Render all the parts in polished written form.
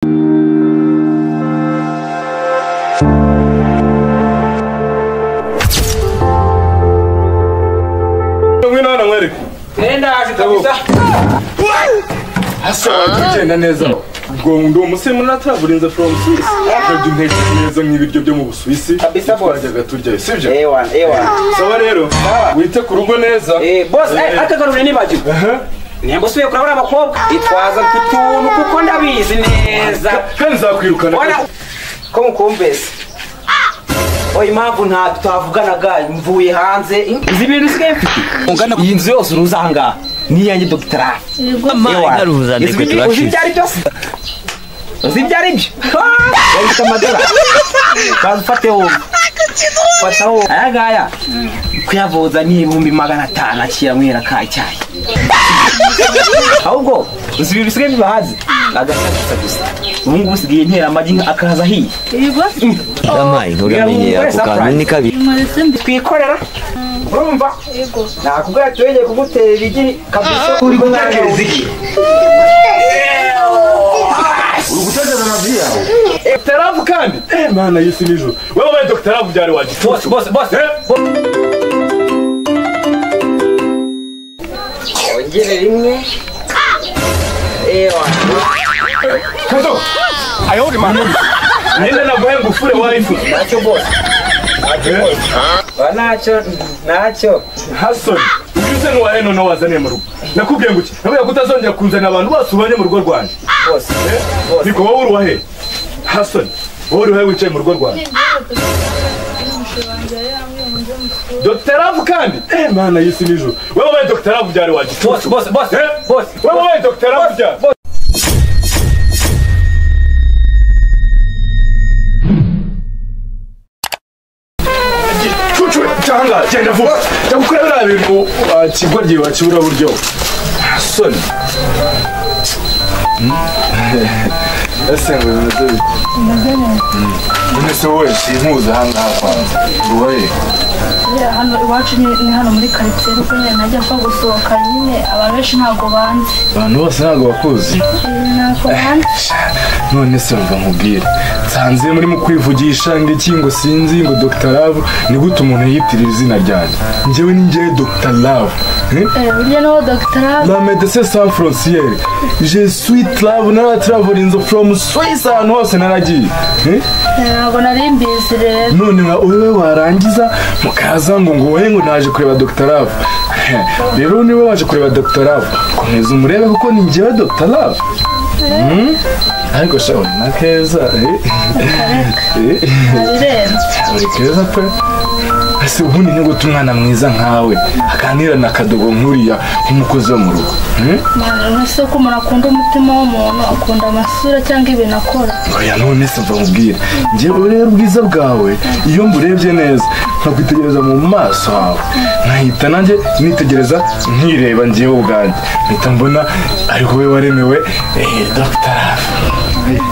Mwana mwari. Nenda kabisa. Asa tugenda neza. Ubwo ndo umusirimu naturaburinze from Swiss. Ntabwo ntege neza nk'ibiryo byo mu Busuwisi. Kabisa boss. Twajyaga turya, sivyo? Ewan. Sawa rero. Wite ku rugo neza. Boss, akagarure nibagirwa. Nembo suye kurabura abakobwa. Itwaza tutuntu kuko ndabizi neza. Kenza kwirukana. Ko mukumbese. Oyi mpamvu nta tutavuganaga mvuye hanze. Izi bintu sigaye mfite. Ungana iyi nzu yose uruzanga. Ni yanjye Dr. Garuza ndekwe turashize. Uzibyari byo. Yari amadora. Bazufate wo. Fataho. Ayagaya. Kuyavuza ni 500 akira mwera ka icyayi. Ahubwo uzibi bisigaye bibahaze. Agashaka gusa. Ubungu busigaye ntera amagi akaza hiye. Yego. Amayi ntugamenye ako kantu ni kabi. Twikorera. Urumva? Yego. Nakubwira twegeye kugutera ibigi kabisa uri gutekereza iki? Uri gutekereza amavi yawe? Dr. Love kandi? Mana yisi nijo. Wewe Dr. Love byari waje. Boss. Ongere rimwe. Ewa. Kato. Ayodi mano. Nenda na guhe ngufure wife. Nacho boss. Nacho. Hasson. Ugize no waheno no wazane mu rugo. Nakubwiye nguki. Nabuya kutazongera kunzana abantu bose ubanye mu rugo rwanje. Boss. Niko wowe uri wahe? Hasson. Wowe uri wahe wicaye mu rugo rwanje? Dr. Love kandi? Mana yisi nijo. Wewe Dr. Love byari waje. Boss. Wewe Dr. Love byari. Changa, genda vuba. Ndagukorera ibintu kigwa ryiwe kibura buryo. Hasson. Ese ngo bimeze. Nese wowe sinkuza hanga kwanza. Ruwaye. Hano iwacu ni hano muri quartier ruko nyine najya kwa gusohoka nyine abantu benshi ntago banzi. Abantu bose ntago bakuzi. Ntago banzi. None se mva nkubwire. Nsanze muri mu kwivugisha ngiki ngo sinzi ngo Dr. Love ni gute umuntu yitirira izina ryanjye. Njyewe ni njye Dr. Love. Uriya no Dr. Love. La médecin sans frontières. Je suis Love na traveling from Swiss ahantu hose naragiye. Ntago nari mbizi rero. None nka wewe warangiza mukaza ngo wowe ngo naje kureba Dr. Love. Rero niwe waje kureba Dr. Love. Komeza umurebe kuko ni njyewe Dr. Love. Ariko shawo na keza uri keza pe. Ese ubundi ni gute umwana mwiza nkawe akanira na kadogo nkuriya nk'umukozi wo mu rugo? Mana nse ko umuntu akunda umutima w'umuntu akunda amasura cyangwa ibintu akora. Oya none se mva mubwire njyewe rero ubwiza bwawe iyo mburebye neza nkakwitegereza mu maso hawe nkahita nanjye nitegereza nkireba njyewe ubwanjye mpita mbona ariko we waremewe Dr. Love.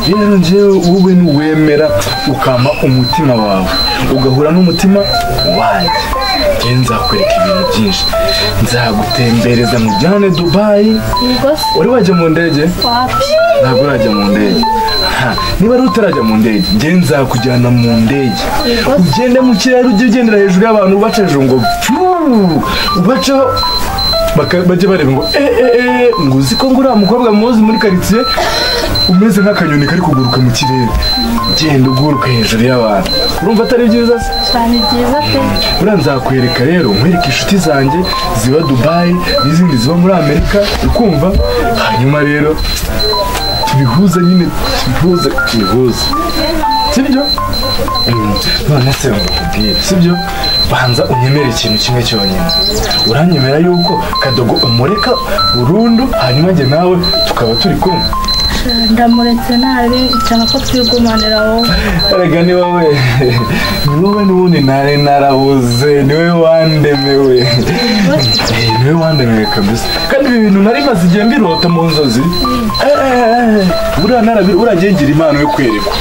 Rero njyewe wowe nuwemera ukama umutima wawe ugahura n'umutima wanjye nzakwereka ibintu byinshi nzagutembereza mu jyane Dubai. Uri wajya mu ndege? Wapi? Ntabwo urajya mu ndege. Niba ari utarajya mu ndege njye nzakujyana mu ndege ugende mu kirere ujye ugendera hejuru y'abantu ubaca hejuru ngo ubacaho bajye bareba ngo ngo uzi ko ngo uriya mukobwa muzi muri quartier umeze nk'akanyoni kari kuguruka mu kirere genda uguruka hejuru y'abantu. Urumva atari byiza se? Cyane byiza pe. Buriya nzakwereka rero nkwereka inshuti zanjye ziba Dubai n'izindi ziba muri Amerika ukumva hanyuma rero tubihuza nyine tubihuza sibyo? None se nkubwire sibyo? Banza unyemere ikintu kimwe cyonyine. Uranyemera yuko kadogo umureka burundu hanyuma njye nawe tukaba turi kumwe? Ndamuretse nabi cyane ko twigumanira wowe. Erega ni wowe n'ubundi nari narabuze niwe wandemewe. Niwe wandemewe kabisa kandi ibi bintu nari maze igihe mbirota mu nzozi. Uragiye ngira impano yo kwerekwa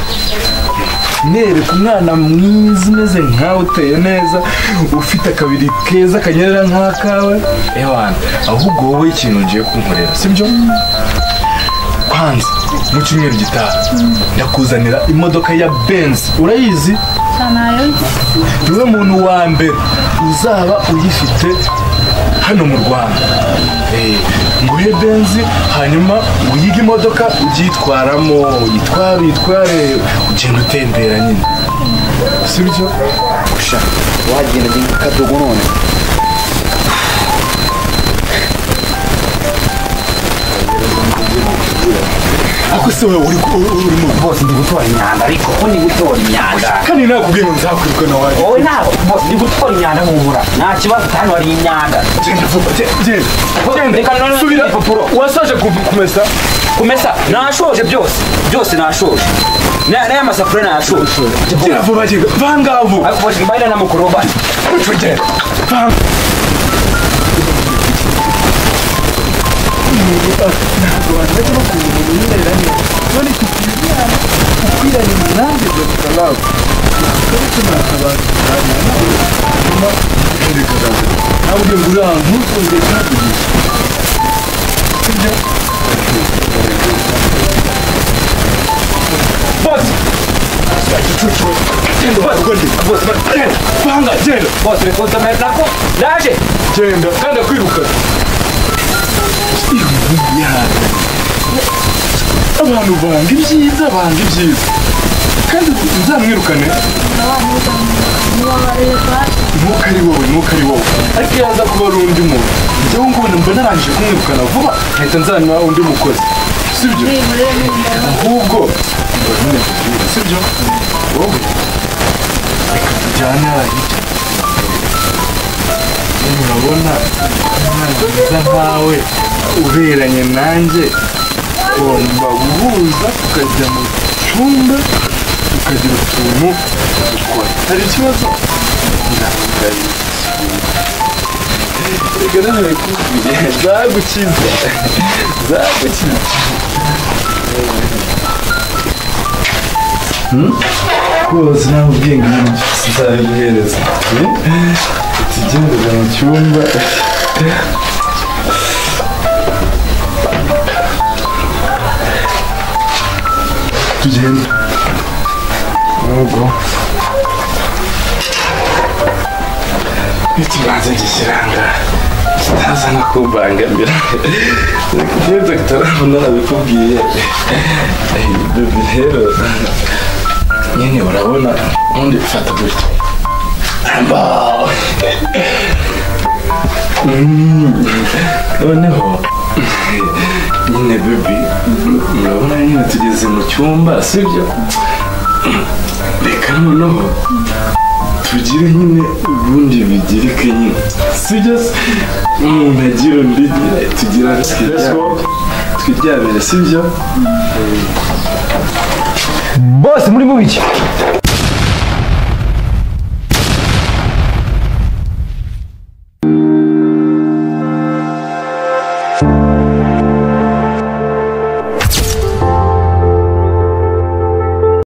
nereka umwana mwiza umeze nkawe uteye neza ufite akabiri keza kanyerera nk'akawe ewana ahubwo wowe ikintu ugiye kunkorera sibyo? Kwanza mu cyumweru gitaha ndakuzanira imodoka ya Benz urayizi nayo niwe muntu wa mbere uzaba uyifite hano mu Rwanda nguhe Benz hanyuma uyige imodoka ubyitwaramo uyitware ugenda utembera nyine sibyo Usha wagenda ndi kadogo none ako se wowe urimo bose ndi gutora imyanda ariko ko ndi gutora imyanda kandi nakubwiye ngo nzakwirukana wawe wowe ntabwo bose ndi gutora imyanda nkubura nta kibazo hano hari imyanda genda vuba genda reka none subira ibipapuro wasoje kumesa nashoje byose nashoje n'aya masafuriya nashoje genda vuba vangavu ariko bose mbaye na mukoroba tugenda ntabwo abantu bajya bakunda umuntu unyerera neza none ukwiranye mu nanjye dr love ariko nakabantu kuganira nawe nyuma reka gaza nawe ugiye ngo uri ahantu ntuzongere kuhavugisha sibyo bose vanga genda bose rekonta nako ndaje genda kandi akwirukana abantu banga ibyiza kandi nzamwirukane ntuko ari wowe ariko iyo aza kuba ari undi muntu njyewe ngubu mba narangije kumwirukana vuba nkahita nzanywa undi mukozi sibyo ahubwo sibyo wowe reka tujyane hirya urabona umwana mwiza nkawe uberanye nanjye ugomba guhuza tukajya mu cyumba tukagira utuntu dukora hari ikibazo reka nawe kubwire zagukiza rwose nawe ubwenge ibintu byose nzabiguhereza tugendera mu cyumba tugenda nubwo ikibanza gishyiranga kitaza no kubangamira iyo dogiteri abona arabikubwiye bebi rero nyine urabona ubundi fata gutya noneho nyine bebi urabona nyine tugeze mu cyumba sibyo reka noneho tugire nyine ubundi bigirike nyine sibyo umuntu agira undi tugira twiryamire sibyo bose muri mubiki